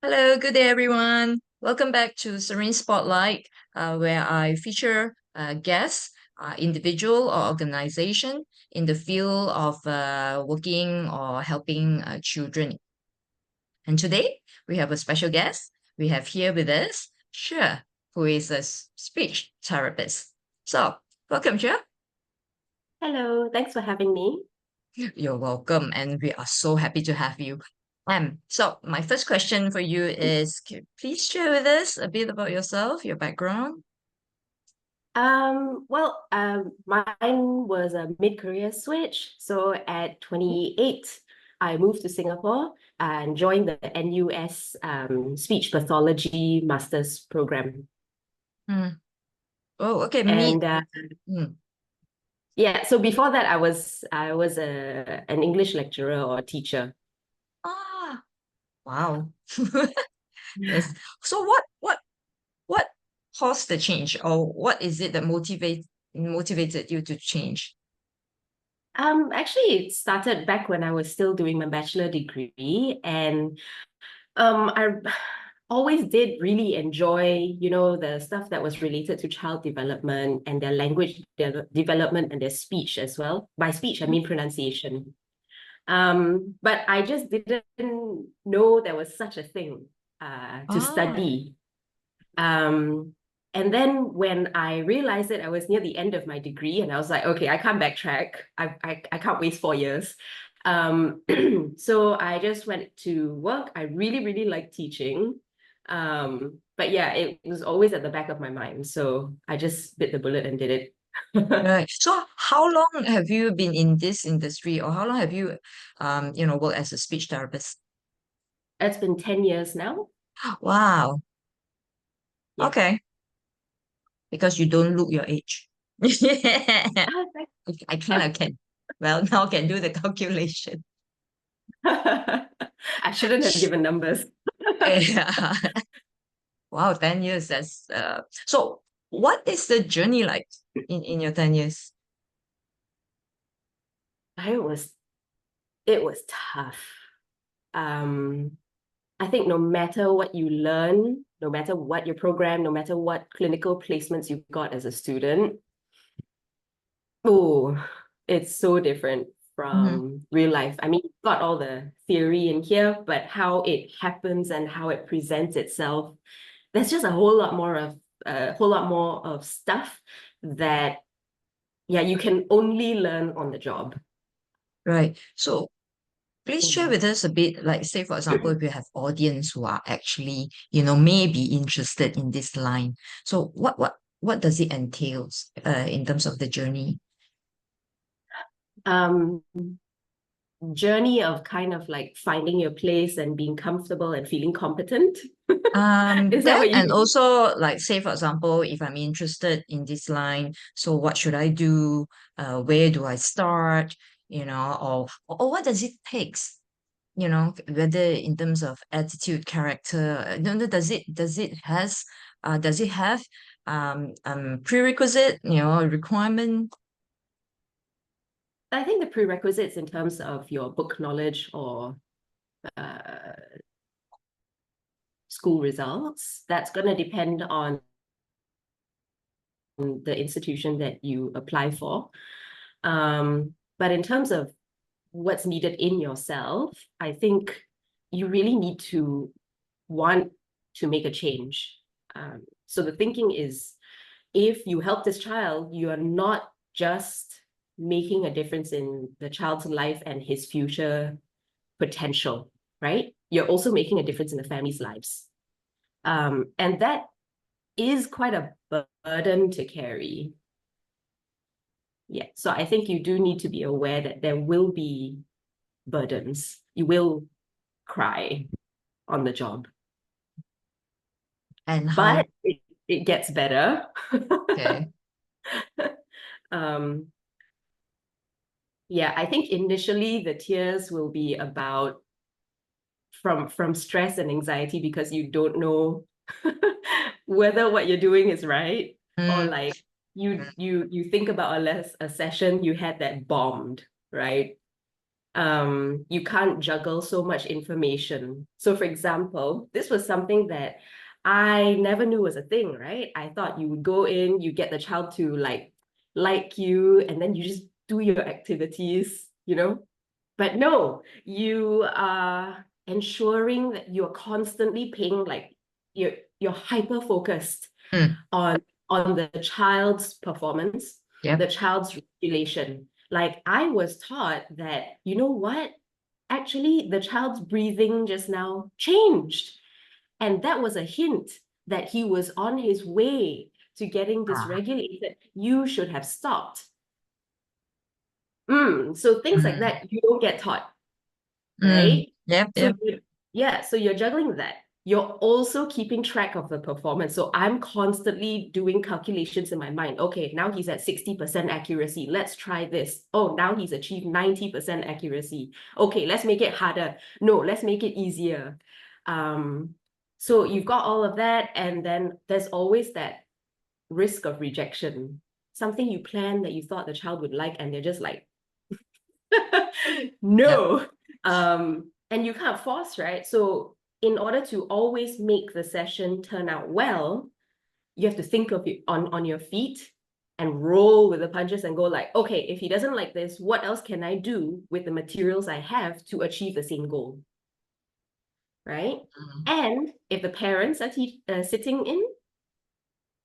Hello, good day, everyone. Welcome back to Serene Spotlight, where I feature guests, individual or organization in the field of working or helping children. And today we have a special guest. We have here with us Cher, who is a speech therapist. So, welcome, Cher. Hello, thanks for having me. You're welcome, and we are so happy to have you. So my first question for you is, can you please share with us a bit about yourself, your background? Mine was a mid-career switch. So at 28, I moved to Singapore and joined the NUS Speech Pathology Master's Program. Hmm. Oh, okay. And Hmm. yeah, so before that, I was an English lecturer or teacher. Ah, wow. Yes. So what caused the change, or what is it that motivated you to change? Actually, it started back when I was still doing my bachelor degree, and I always did really enjoy, the stuff that was related to child development and their language development and their speech as well. By speech, I mean pronunciation. But I just didn't know there was such a thing to Ah, study. Um, and then when I realized it, I was near the end of my degree, and I was like, okay, I can't backtrack. I can't waste 4 years. Um, so I just went to work. I really, really like teaching. But yeah, it was always at the back of my mind. So I just bit the bullet and did it. right. So how long have you been in this industry, or how long have you, worked as a speech therapist? It's been 10 years now. Wow. Yeah. Okay. Because you don't look your age. Yeah. Ah, thank- I can. Well, now I can do the calculation. I shouldn't have given numbers. Yeah. Wow, 10 years. That's so what is the journey like in your 10 years? It was it was tough. Um, I think no matter what you learn, no matter what your program, no matter what clinical placements you got as a student, oh, it's so different Hmm. from real life. I mean, you've got all the theory in here, but how it happens and how it presents itself, there's just a whole lot more of stuff that, yeah, you can only learn on the job. Right. So please share Mm. with us a bit, like say for example, if you have audience who are actually, may be interested in this line. So what does it entails in terms of the journey? Um, Journey of kind of like finding your place and being comfortable and feeling competent. Is that That what you and mean? also like say for example, if I'm interested in this line, so what should I do? Where do I start? Or what does it takes? Whether in terms of attitude, character, no, does it have prerequisite, requirement? I think the prerequisites in terms of your book knowledge or uh, school results, that's going to depend on the institution that you apply for. But in terms of what's needed in yourself, I think you really need to want to make a change. So the thinking is, if you help this child, you are not just making a difference in the child's life and his future potential, right? You're also making a difference in the family's lives. And that is quite a burden to carry. Yeah. So I think you do need to be aware that there will be burdens. You will cry on the job, And how? but it gets better. Okay. um, yeah, I think initially the tears will be about from stress and anxiety because you don't know whether what you're doing is right, or Mm, like you think about a session you had that bombed, right? You can't juggle so much information. So for example, this was something that I never knew was a thing, right? I thought you would go in, you get the child to like you, and then you just do your activities, you know? But no, you are ensuring that you're constantly paying like you're hyper focused Mm. on the child's performance, Yep. the child's regulation. Like I was taught that, you know what? Actually, the child's breathing just now changed. And that was a hint that he was on his way to getting Ah. dysregulated. You should have stopped. So things like Mm. that you don't get taught, Mm. right? Yep. So Yep. yeah, so you're juggling that. You're also keeping track of the performance. So I'm constantly doing calculations in my mind. Okay, now he's at 60% accuracy. Let's try this. Oh, now he's achieved 90% accuracy. Okay, let's make it harder. No, let's make it easier. So you've got all of that, and then there's always that risk of rejection. Something you plan that you thought the child would like, and they're just like, Yep. no. And you can't force, right? So in order to always make the session turn out well, you have to think of it on your feet and roll with the punches and go like, okay, if he doesn't like this, what else can I do with the materials I have to achieve the same goal? Right? Mm. And if the parents are sitting in,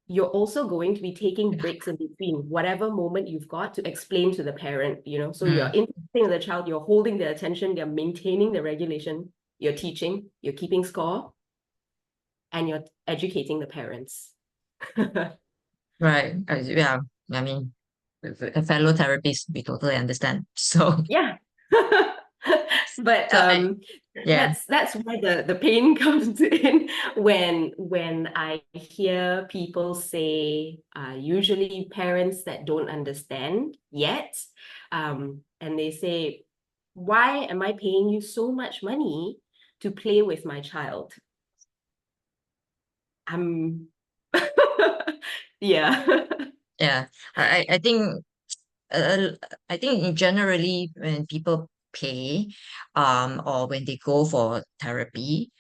you're also going to be taking breaks in between whatever moment you've got to explain to the parent, so you're Mm. interacting with the child, you're holding their attention, you're maintaining the regulation, you're teaching, you're keeping score, and you're educating the parents. Right. Yeah. I mean, a fellow therapist, we totally understand. So, Yeah. But so yeah. that's where the pain comes in when I hear people say, usually parents that don't understand yet, and they say, why am I paying you so much money to play with my child? I'm yeah. Yeah. I think uh, I think generally when people pay or when they go for therapy,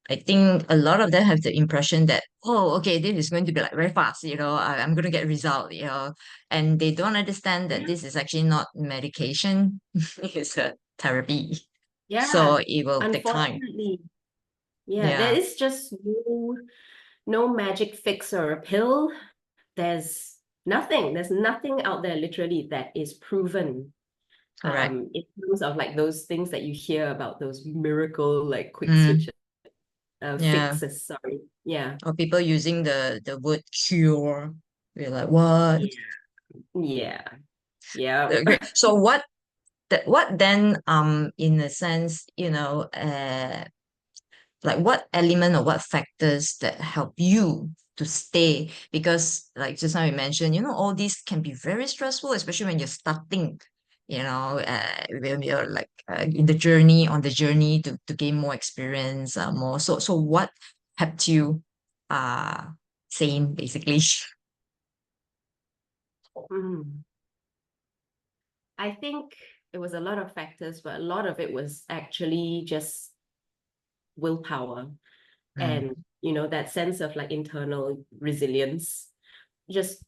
I think a lot of them have the impression that, oh, okay, this is going to be like very fast, I'm going to get result, and they don't understand that this is actually not medication, it's a therapy. So Yeah, it will take time. unfortunately. Yeah, there Yeah, is just no magic fix or a pill. There's nothing out there literally that is proven, correct. in terms of like those things that you hear about, those miracle like quick Mm, switch yeah. fixes, sorry. Yeah. Or people using the word cure. We're like, what? Yeah. Yeah. Yeah. Great. So what then in a sense, like what element or what factors that help you to stay, because like just now you mentioned, all these can be very stressful, especially when you're starting, when you're like in the journey on the journey to gain more experience, more so what helped you uh sane basically. Mm. I think it was a lot of factors, but a lot of it was actually just willpower Mm, and, that sense of like internal resilience, just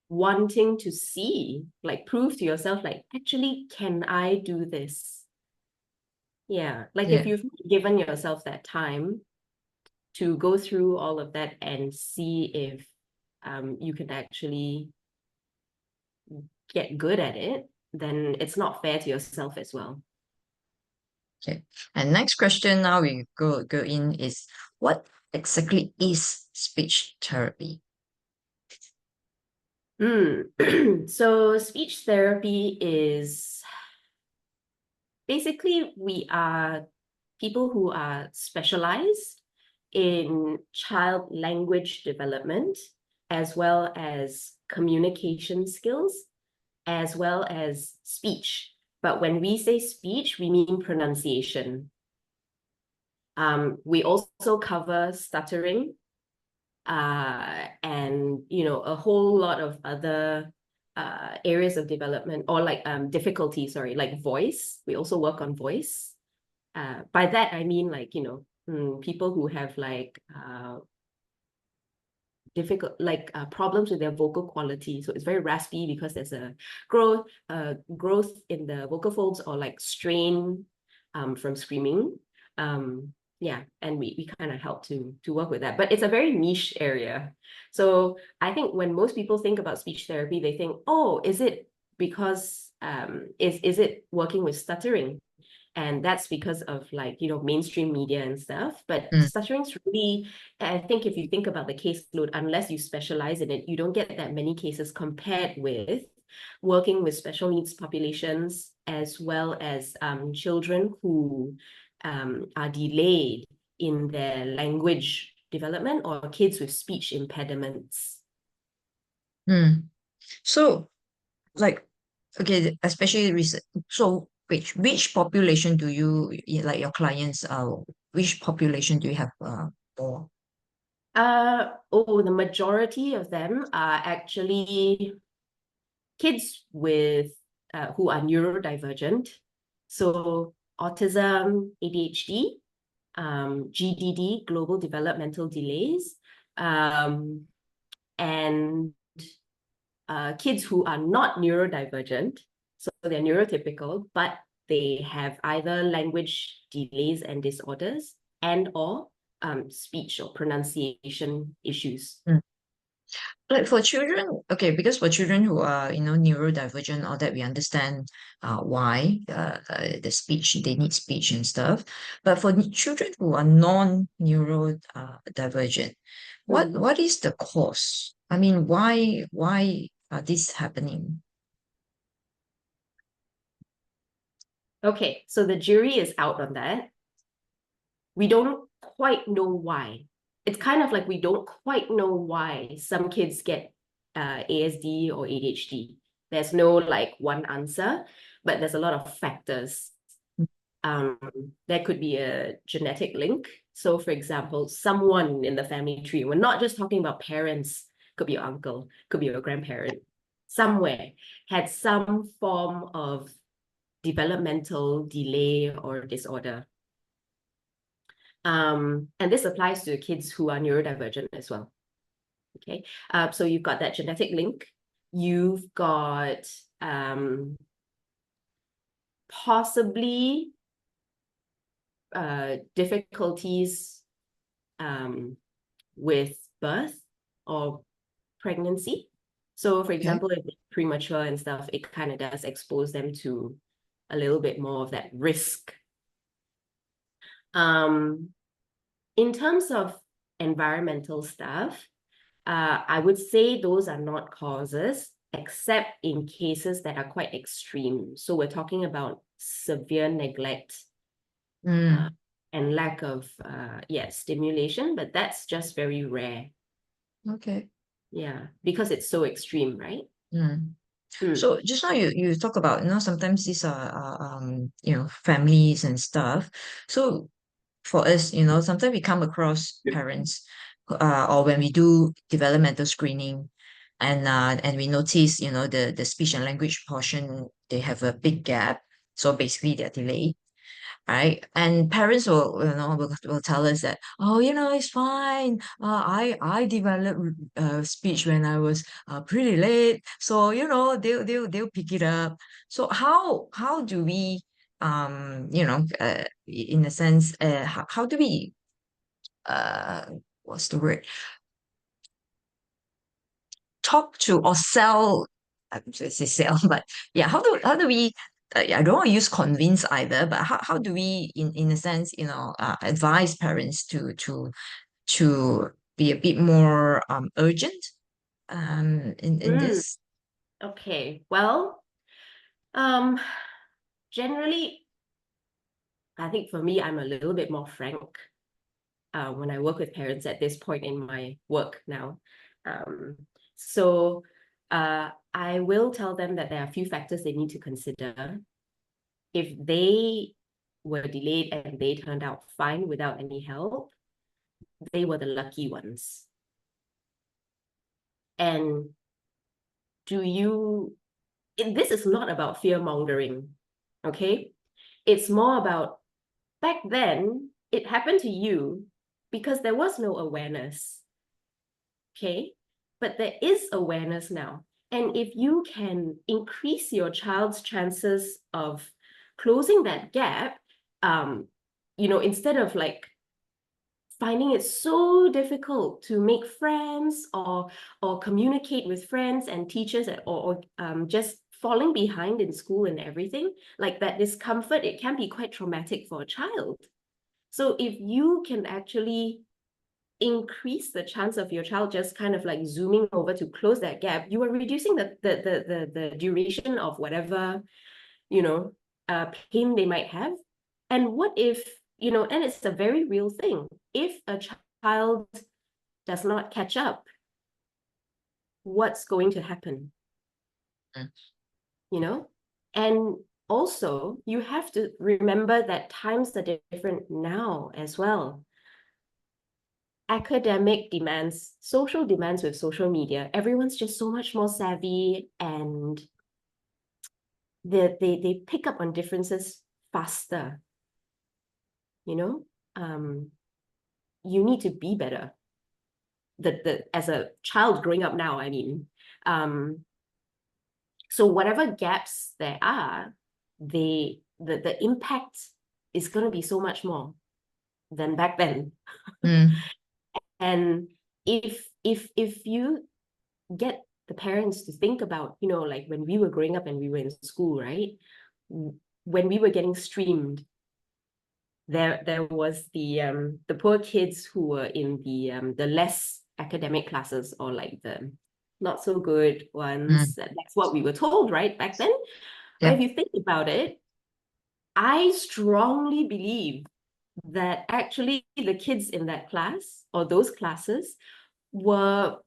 wanting to see, like prove to yourself, like, actually, can I do this? Yeah. Like if yeah. you've given yourself that time to go through all of that and see if you can actually get good at it, then it's not fair to yourself as well. Okay. And next question now we go in is, what exactly is speech therapy? So speech therapy is basically, we are people who are specialized in child language development, as well as communication skills, as well as speech. But when we say speech, we mean pronunciation. We also cover stuttering, and a whole lot of other areas of development or like difficulty, sorry, like voice. We also work on voice. By that I mean like, people who have like problems with their vocal quality. So it's very raspy because there's a growth in the vocal folds, or like strain from screaming. Yeah, and we kind of help to work with that. But it's a very niche area. So I think when most people think about speech therapy, they think, oh, is it because is it working with stuttering? And that's because of like, mainstream media and stuff. But Mm, stuttering's really, I think if you think about the caseload, unless you specialize in it, you don't get that many cases compared with working with special needs populations, as well as children who are delayed in their language development, or kids with speech impediments. mm. So, like, okay, especially recent. So, which population do you like your clients? Which population do you have more? The majority of them are actually kids with who are neurodivergent. So autism, ADHD, GDD, global developmental delays, and kids who are not neurodivergent. So they're neurotypical, but they have either language delays and disorders, and or speech or pronunciation issues. Like for children, okay, because for children who are, neurodivergent, all that we understand why the speech, they need speech and stuff. But for children who are non-neuro divergent, what Mhm. what is the cause? I mean, why are this happening? Okay, so the jury is out on that. We don't quite know why. It's kind of like we don't quite know why some kids get ASD or ADHD. There's no like one answer, but there's a lot of factors. Um, there could be a genetic link. So, for example, someone in the family tree, we're not just talking about parents, could be your uncle, could be your grandparent, somewhere had some form of developmental delay or disorder. And this applies to kids who are neurodivergent as well. Okay, so you've got that genetic link. You've got possibly difficulties with birth or pregnancy. So, for Okay. example, if they're premature and stuff, it kind of does expose them to a little bit more of that risk. In terms of environmental stuff, I would say those are not causes, except in cases that are quite extreme. So we're talking about severe neglect uh, Mm, and lack of stimulation, but that's just very rare. okay. Yeah, because it's so extreme, right? Mm. Mm. So just now you talk about, sometimes these are families and stuff. So for us, sometimes we come across parents, or when we do developmental screening, and we notice, the speech and language portion, they have a big gap. So basically they're delayed, right? And parents will tell us that, oh, it's fine. I developed speech when I was pretty late, so they'll pick it up. So how do we in a sense, how do we uh what's the word, talk to or sell, I would say sell, but yeah, how do we, I don't want to use convince either, but how do we, in a sense, advise parents to be a bit more urgent in Mm. this? Okay, well, um, generally, I think for me, I'm a little bit more frank when I work with parents at this point in my work now. Um, so I will tell them that there are a few factors they need to consider. If they were delayed and they turned out fine without any help, they were the lucky ones. And do you, this is not about fear mongering, okay? It's more about back then, it happened to you because there was no awareness, okay? But there is awareness now. And if you can increase your child's chances of closing that gap, instead of like finding it so difficult to make friends or communicate with friends and teachers or just falling behind in school and everything, like that discomfort, it can be quite traumatic for a child. So if you can actually increase the chance of your child just kind of like zooming over to close that gap, you are reducing the duration of whatever, you know, pain they might have. And what if, and it's a very real thing. If a child does not catch up, what's going to happen? Mm. You know? And also, you have to remember that times are different now as well. Academic demands, social demands with social media, everyone's just so much more savvy and they pick up on differences faster, you know? You need to be better. As a child growing up now, I mean. So whatever gaps there are, the impact is gonna be so much more than back then. Mm. And if you get the parents to think about, like when we were growing up and we were in school, right? When we were getting streamed, there was the poor kids who were in the less academic classes or like the not so good ones. Mm. That's what we were told, right, back then. But Yep. if you think about it, I strongly believe that actually the kids in that class or those classes were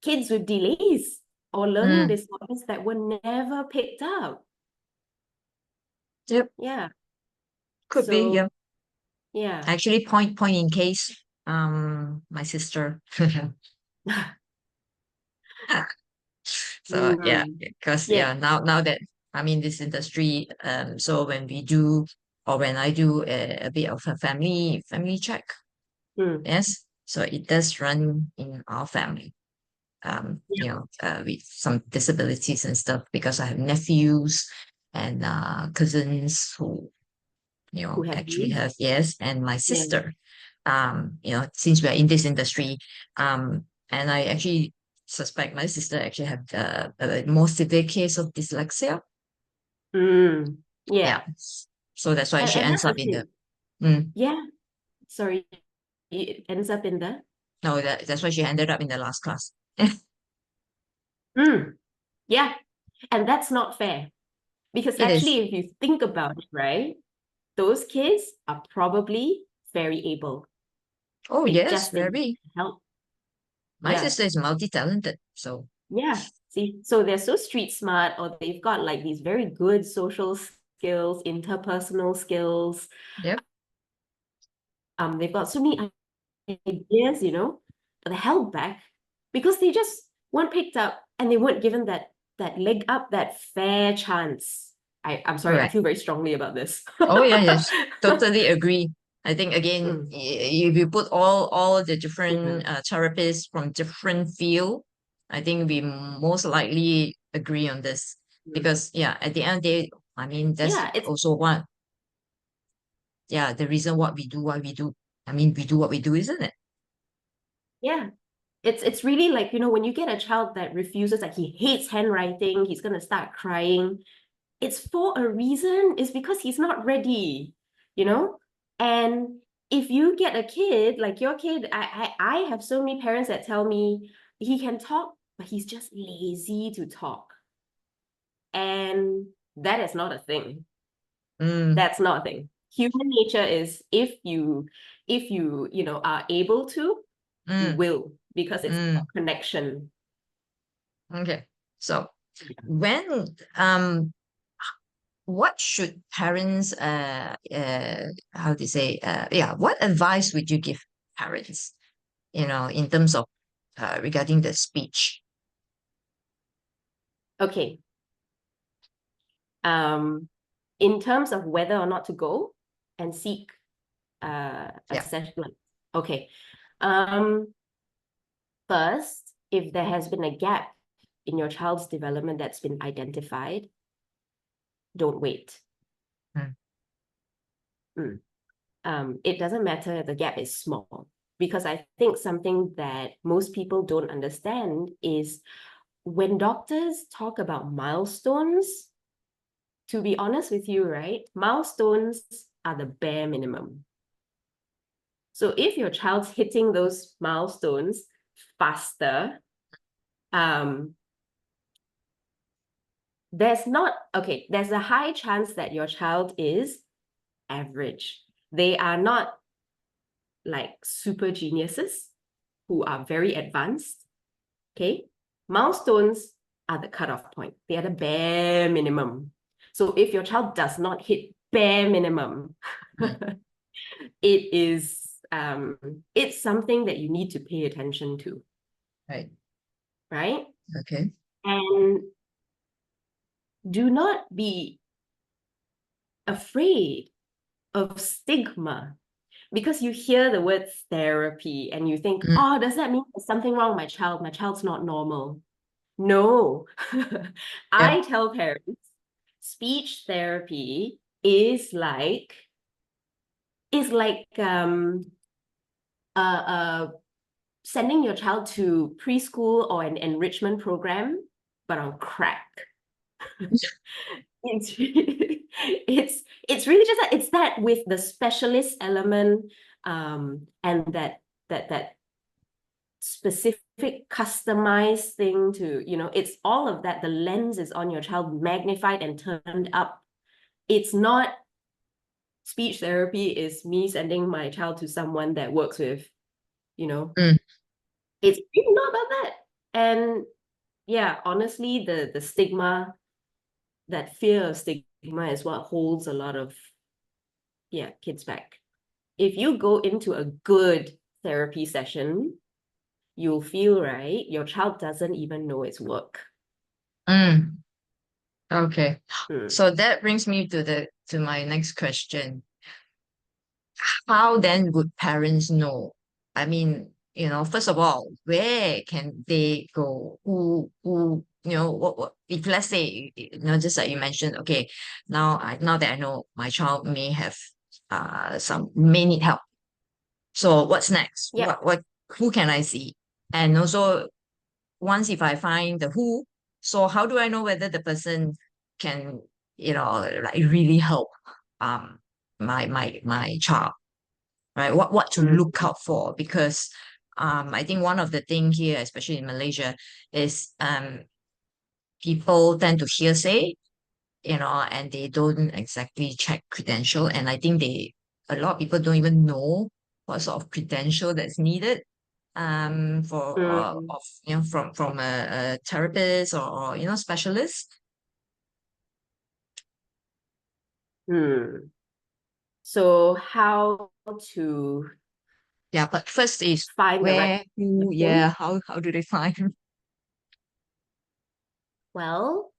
kids with delays or learning Mm. disorders that were never picked up. Yep. Yeah. Could be. So Yeah. yeah. Actually, point in case, my sister. So yeah, Mm. because Yeah. yeah, now that I'm in this industry, so when we do or when I do a bit of a family check, Mm. yes, so it does run in our family. Yeah. With some disabilities and stuff because I have nephews and cousins who Who have actually these? have, yes, and my Yeah. sister, since we are in this industry, and I actually suspect my sister actually have a more severe case of dyslexia. Mm. Yeah, Yeah. so that's why she And ends that's the up in the thing. mm, Yeah. Sorry. It ends up in the no, that's why she ended up in the last class. mm. Yeah. And that's not fair. Because It is. actually, if you think about it, right, those kids are probably very able. Oh They yes, just need very. help. My Yeah. sister is multi-talented, so Yeah. See, so they're so street smart, or they've got like these very good social skills, interpersonal skills. yep, They've got so many ideas, but they're held back because they just weren't picked up and they weren't given that leg up, that fair chance. I'm sorry, I correct. feel very strongly about this. Oh yeah, yes, totally agree. I think again, Mm, if you put all the different mm, therapists from different field, I think we most likely agree on this mm. because yeah, at the end of the day, I mean that's Yeah, it's also what yeah the reason what we do what we do. I mean we do what we do, isn't it? yeah. It's really like, when you get a child that refuses, like he hates handwriting, he's gonna start crying. It's for a reason. It's because he's not ready, you know? And if you get a kid, like your kid, I have so many parents that tell me he can talk, but he's just lazy to talk. And that is not a thing. Mm, That's not a thing. Human nature is if you are able to, you mm, will, because it's a mm. connection. Okay. So when what should parents how to say yeah what advice would you give parents in terms of regarding the speech. Okay. In terms of whether or not to go and seek a Yeah. session. Okay. First, if there has been a gap in your child's development that's been identified, don't wait. Mm. It doesn't matter if the gap is small, because I think something that most people don't understand is when doctors talk about milestones, to be honest with you, right? Milestones are the bare minimum. So if your child's hitting those milestones faster, there's a high chance that your child is average. They are not like super geniuses who are very advanced. Okay. Milestones are the cutoff point. They are the bare minimum. So if your child does not hit bare minimum, it is it's something that you need to pay attention to. Right. Right? Okay. And do not be afraid of stigma, because you hear the word therapy and you think, Mm. oh, does that mean there's something wrong with my child? My child's not normal. No. Yeah. I tell parents, speech therapy is like uh sending your child to preschool or an enrichment program, but on crack. It's it's really just that, it's that with the specialist element, and that specific customized thing to, it's all of that. The lens is on your child, magnified and turned up. It's not speech therapy is me sending my child to someone that works with, Mm. it's really not about that. And yeah, honestly, the stigma, that fear of stigma is what holds a lot of kids back. If you go into a good therapy session, you'll feel right, your child doesn't even know it's work. Mm. Okay. Mm. So that brings me to my next question. How then would parents know? I mean, first of all, where can they go? Who, what if let's say, just like you mentioned, okay, now that I know my child may have may need help. So what's next? Yep. Who can I see? And also, once if I find the who, so how do I know whether the person can, like really help my child? Right? What to Mm. look out for? Because I think one of the thing here, especially in Malaysia, is people tend to hearsay, and they don't exactly check credential. And I think a lot of people don't even know what sort of credential that's needed for Mm. of from a therapist or specialist. Mm. So how to Yeah, but first is find the right where, who, person? yeah, how do they find? Well,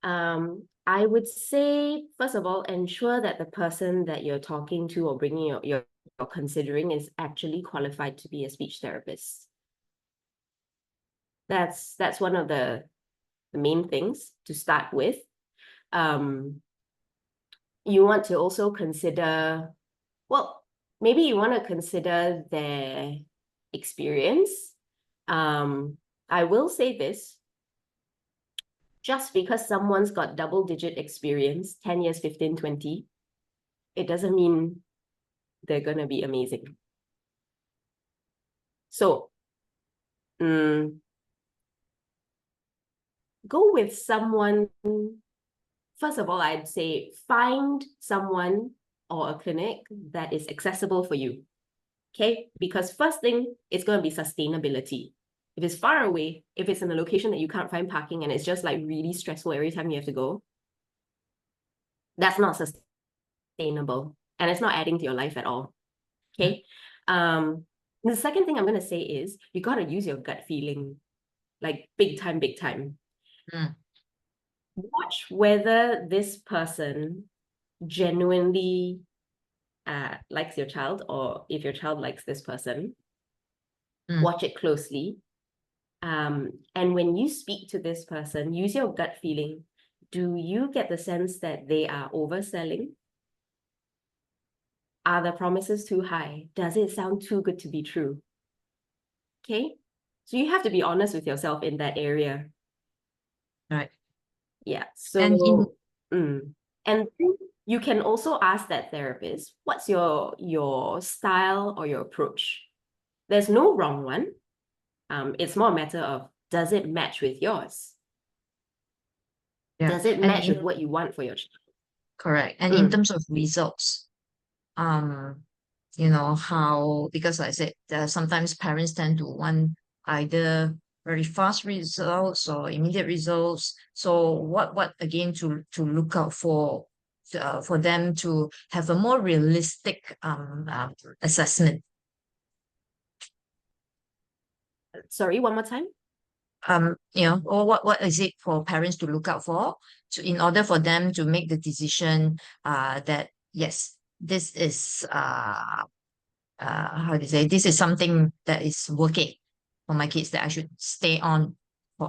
I would say, first of all, ensure that the person that you're talking to or bringing you're considering is actually qualified to be a speech therapist. That's one of the main things to start with. You want to also consider, well, maybe you want to consider their experience. I will say this, just because someone's got double-digit experience, 10 years, 15, 20, it doesn't mean they're going to be amazing. So, go with someone. First of all, I'd say find someone or a clinic that is accessible for you. Okay? Because first thing, it's going to be sustainability. If it's far away, if it's in a location that you can't find parking and it's just like really stressful every time you have to go, that's not sustainable. And it's not adding to your life at all. Okay? The second thing I'm going to say is you got to use your gut feeling, like big time, big time. Mm. watch whether this person genuinely likes your child, or if your child likes this person. Mm. Watch it closely. And when you speak to this person, use your gut feeling. Do you get the sense that they are overselling? Are the promises too high? Does it sound too good to be true? Okay. So you have to be honest with yourself in that area. Right. Yeah. And in So, and you can also ask that therapist, what's your style or your approach? There's no wrong one. It's more a matter of, does it match with yours? yeah, Does it and match in with what you want for your child? correct. And in Mm. terms of results, um, you know, how, because like I said, sometimes parents tend to want either very fast results or immediate results. So what again to look out for them to have a more realistic assessment. Sorry, one more time. You know, or what is it for parents to look out for to in order for them to make the decision that yes, this is how do you say, this is something that is working for my kids, that I should stay on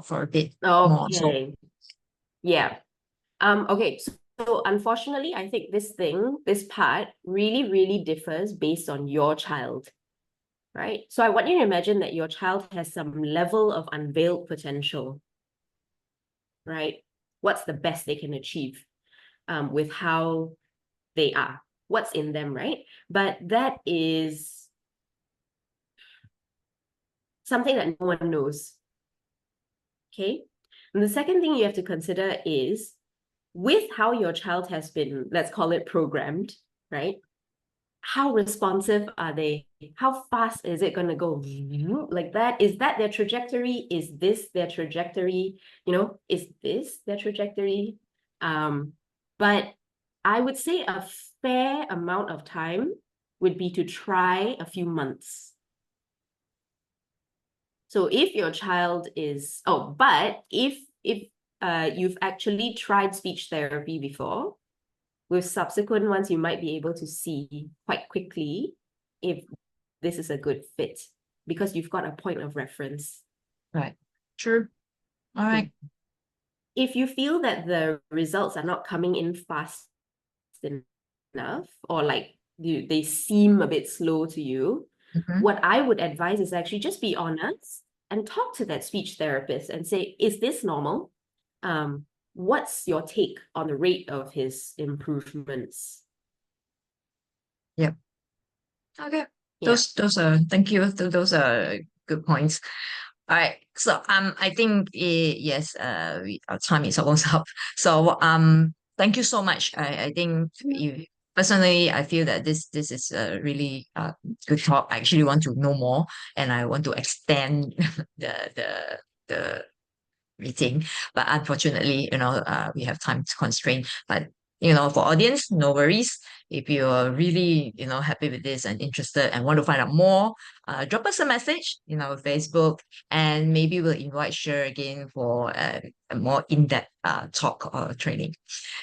for a bit more. So Okay. Yeah. Okay. So unfortunately, I think this part really, really differs based on your child, right? So I want you to imagine that your child has some level of unveiled potential, right? What's the best they can achieve with how they are? What's in them, right? But that is something that no one knows. Okay. And the second thing you have to consider is, with how your child has been, let's call it programmed, right? How responsive are they? How fast is it going to go like that? Is that their trajectory? Is this their trajectory? Is this their trajectory? But I would say a fair amount of time would be to try a few months. So if your child is, but if you've actually tried speech therapy before, with subsequent ones, you might be able to see quite quickly if this is a good fit, because you've got a point of reference. right, true. All right. If you feel that the results are not coming in fast enough, or like they seem a bit slow to you, Mhm. what I would advise is actually just be honest and talk to that speech therapist and say, is this normal? What's your take on the rate of his improvements? Yeah. Okay. Yeah. Those are, thank you. Those are good points. All right. So I think yes, our time is almost up. So thank you so much. I think you personally, I feel that this is a really good talk. I actually want to know more, and I want to extend the meeting. But unfortunately, we have time constraint. But for audience, no worries. If you're really, happy with this and interested and want to find out more, drop us a message, Facebook, and maybe we'll invite Cher again for a more in-depth talk or training.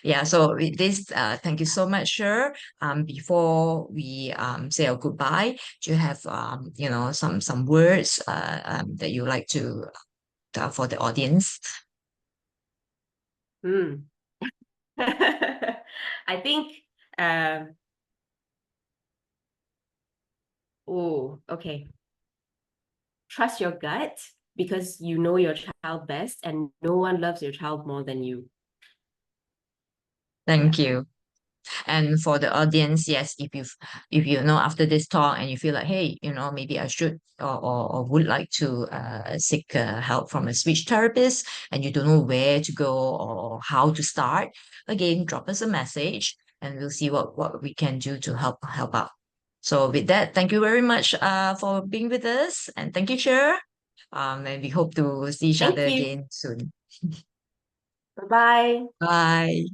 Yeah. So with this, thank you so much, Cher. Before we say our goodbye, do you have some words that you like to for the audience? Hmm. I think, um, okay. Trust your gut, because you know your child best, and no one loves your child more than you. Yeah. Thank you. And for the audience, yes, if you know after this talk and you feel like, hey, maybe I should or would like to seek help from a speech therapist, and you don't know where to go or how to start, again, drop us a message and we'll see what we can do to help out. So with that, thank you very much for being with us, and thank you, Cher. And we hope to see each other Thank you. again soon. Bye bye. Bye.